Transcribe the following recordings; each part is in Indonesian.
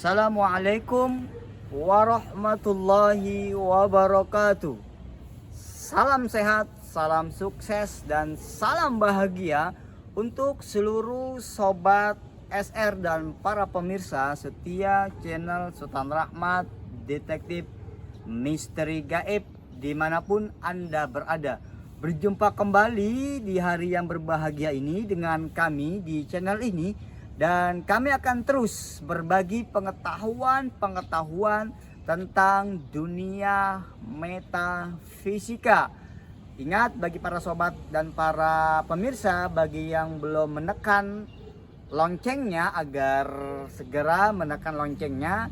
Assalamualaikum warahmatullahi wabarakatuh. Salam sehat, salam sukses, dan salam bahagia untuk seluruh sobat SR dan para pemirsa setia channel Sultan Rahmat Detektif Misteri Gaib dimanapun Anda berada. Berjumpa kembali di hari yang berbahagia ini dengan kami di channel ini. Dan kami akan terus berbagi pengetahuan tentang dunia metafisika. Ingat, bagi para sobat dan para pemirsa, bagi yang belum menekan loncengnya, agar segera menekan loncengnya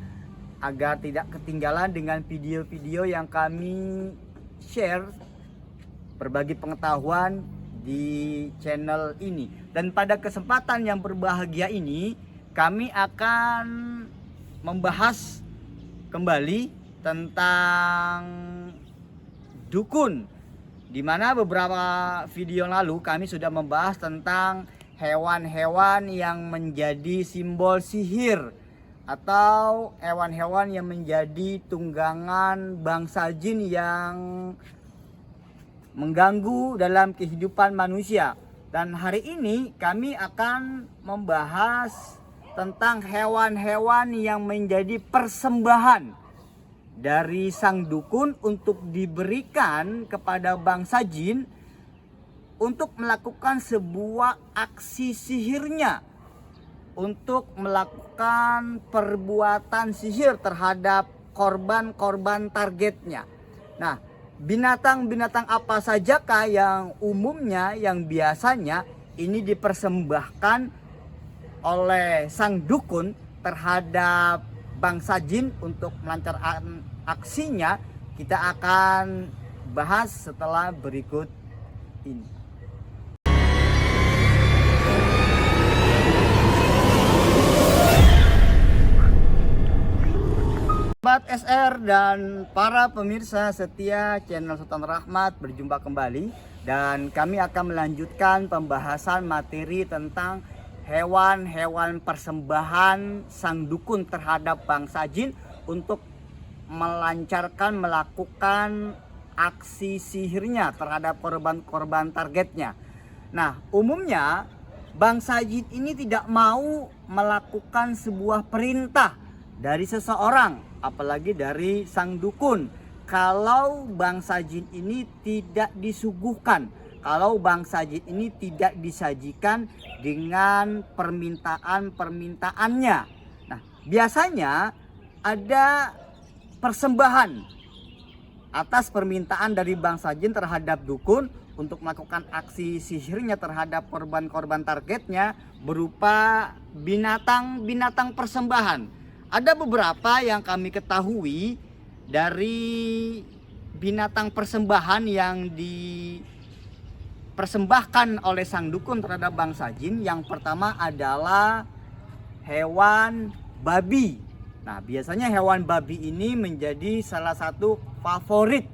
agar tidak ketinggalan dengan video-video yang kami share, berbagi pengetahuan di channel ini. Dan pada kesempatan yang berbahagia ini kami akan membahas kembali tentang dukun, dimana beberapa video lalu kami sudah membahas tentang hewan-hewan yang menjadi simbol sihir atau hewan-hewan yang menjadi tunggangan bangsa jin yang mengganggu dalam kehidupan manusia. Dan hari ini kami akan membahas tentang hewan-hewan yang menjadi persembahan dari sang dukun untuk diberikan kepada bangsa jin untuk melakukan sebuah aksi sihirnya, untuk melakukan perbuatan sihir terhadap korban-korban targetnya. Nah, binatang-binatang apa sajakah yang umumnya, yang biasanya ini dipersembahkan oleh sang dukun terhadap bangsa jin untuk melancarkan aksinya? Kita akan bahas setelah berikut ini. Sobat SR dan para pemirsa setia channel Sultan Rahmat, berjumpa kembali dan kami akan melanjutkan pembahasan materi tentang hewan-hewan persembahan sang dukun terhadap bangsa jin untuk melakukan aksi sihirnya terhadap korban-korban targetnya. Nah, umumnya bangsa jin ini tidak mau melakukan sebuah perintah dari seseorang, apalagi dari sang dukun, kalau bangsa jin ini tidak disuguhkan, kalau bangsa jin ini tidak disajikan dengan permintaan-permintaannya. Nah, biasanya ada persembahan atas permintaan dari bangsa jin terhadap dukun untuk melakukan aksi sihirnya terhadap korban-korban targetnya berupa binatang-binatang persembahan. Ada beberapa yang kami ketahui dari binatang persembahan yang dipersembahkan oleh sang dukun terhadap bangsa jin. Yang pertama adalah hewan babi. Nah, biasanya hewan babi ini menjadi salah satu favorit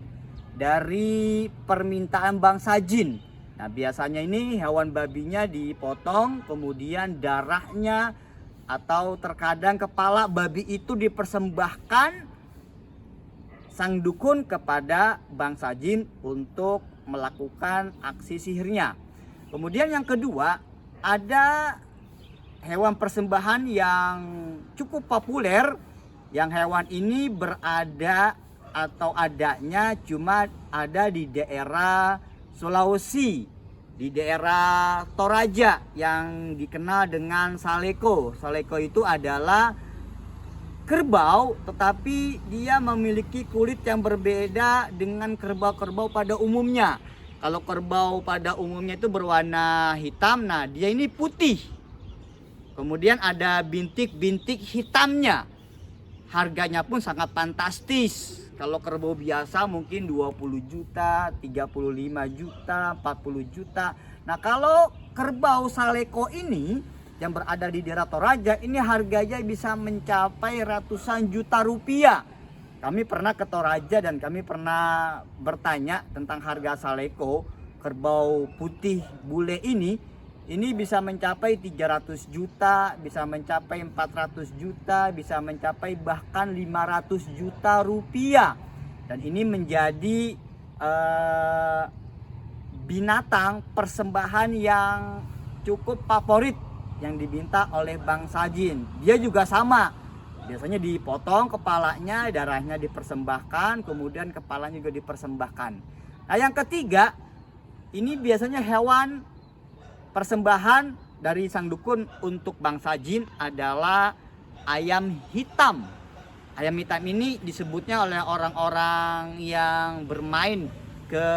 dari permintaan bangsa jin. Nah, biasanya ini hewan babinya dipotong, kemudian darahnya atau terkadang kepala babi itu dipersembahkan sang dukun kepada bangsa jin untuk melakukan aksi sihirnya. Kemudian yang kedua, ada hewan persembahan yang cukup populer, yang hewan ini berada atau adanya cuma ada di daerah Sulawesi, di daerah Toraja yang dikenal dengan saleko. Saleko itu adalah kerbau, tetapi dia memiliki kulit yang berbeda dengan kerbau-kerbau pada umumnya. Kalau kerbau pada umumnya itu berwarna hitam, nah dia ini putih. Kemudian ada bintik-bintik hitamnya. Harganya pun sangat fantastis. Kalau kerbau biasa mungkin 20 juta, 35 juta, 40 juta. Nah, kalau kerbau saleko ini yang berada di daerah Toraja ini harganya bisa mencapai ratusan juta rupiah. Kami pernah ke Toraja dan kami pernah bertanya tentang harga saleko, kerbau putih bule ini. ini bisa mencapai 300 juta, bisa mencapai 400 juta, bisa mencapai bahkan 500 juta rupiah. Dan ini menjadi binatang persembahan yang cukup favorit yang diminta oleh bangsa jin. Dia juga sama, biasanya dipotong kepalanya, darahnya dipersembahkan, kemudian kepalanya juga dipersembahkan. Nah yang ketiga, ini biasanya hewan persembahan dari sang dukun untuk bangsa jin adalah ayam hitam. Ayam hitam ini disebutnya oleh orang-orang yang bermain ke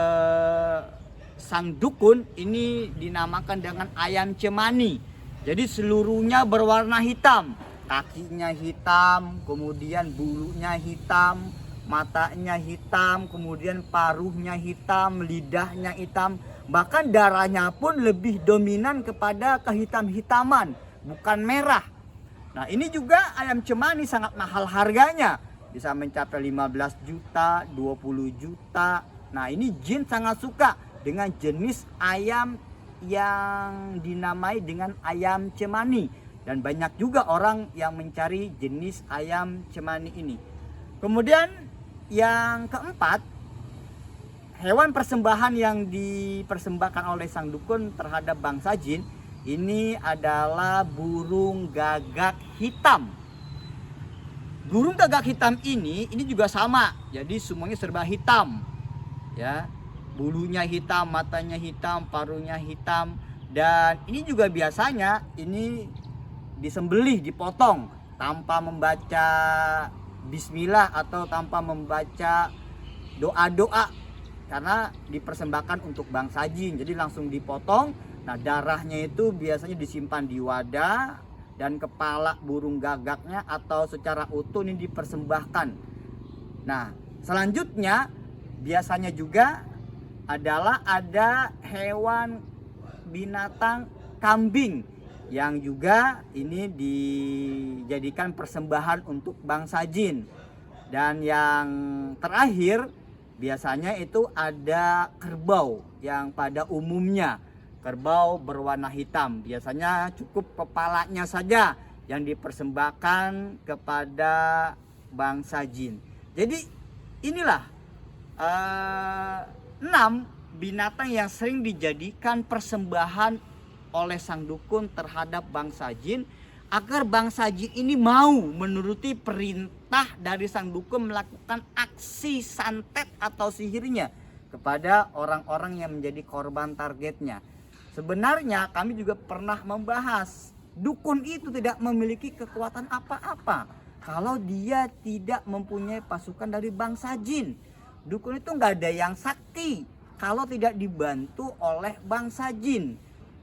sang dukun, ini dinamakan dengan ayam cemani. Jadi seluruhnya berwarna hitam, kakinya hitam, kemudian bulunya hitam, matanya hitam, kemudian paruhnya hitam, lidahnya hitam, bahkan darahnya pun lebih dominan kepada kehitam-hitaman, bukan merah. Nah ini juga ayam cemani sangat mahal harganya, bisa mencapai 15 juta, 20 juta. Nah ini jin sangat suka dengan jenis ayam yang dinamai dengan ayam cemani, dan banyak juga orang yang mencari jenis ayam cemani ini. Kemudian yang keempat, hewan persembahan yang dipersembahkan oleh sang dukun terhadap bangsa jin ini adalah burung gagak hitam. Burung gagak hitam ini juga sama, jadi semuanya serba hitam ya. Bulunya hitam, matanya hitam, paruhnya hitam. Dan ini juga biasanya ini disembelih, dipotong tanpa membaca bismillah atau tanpa membaca doa-doa, karena dipersembahkan untuk bangsa jin. Jadi langsung dipotong. Nah darahnya itu biasanya disimpan di wadah, dan kepala burung gagaknya atau secara utuh ini dipersembahkan. Nah selanjutnya biasanya juga adalah ada hewan binatang kambing yang juga ini dijadikan persembahan untuk bangsa jin. Dan yang terakhir biasanya itu ada kerbau, yang pada umumnya kerbau berwarna hitam. Biasanya cukup kepalanya saja yang dipersembahkan kepada bangsa jin. Jadi inilah 6 binatang yang sering dijadikan persembahan oleh sang dukun terhadap bangsa jin, agar bangsa jin ini mau menuruti perintah dari sang dukun melakukan aksi santet atau sihirnya kepada orang-orang yang menjadi korban targetnya. Sebenarnya kami juga pernah membahas, dukun itu tidak memiliki kekuatan apa-apa kalau dia tidak mempunyai pasukan dari bangsa jin. Dukun itu nggak ada yang sakti kalau tidak dibantu oleh bangsa jin.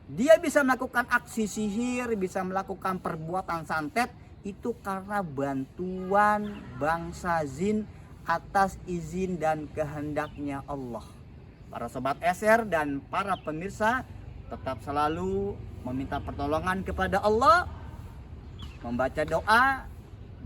Dia bisa melakukan aksi sihir, bisa melakukan perbuatan santet, itu karena bantuan bangsa jin atas izin dan kehendaknya Allah. Para sobat SR dan para pemirsa tetap selalu meminta pertolongan kepada Allah, membaca doa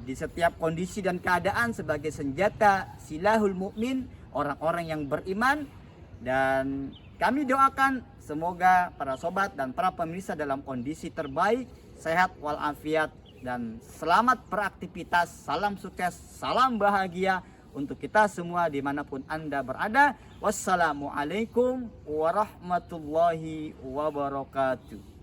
di setiap kondisi dan keadaan sebagai senjata silahul mukmin, orang-orang yang beriman. Dan kami doakan semoga para sobat dan para pemirsa dalam kondisi terbaik, sehat walafiat, dan selamat beraktivitas. Salam sukses, salam bahagia untuk kita semua dimanapun Anda berada. Wassalamualaikum warahmatullahi wabarakatuh.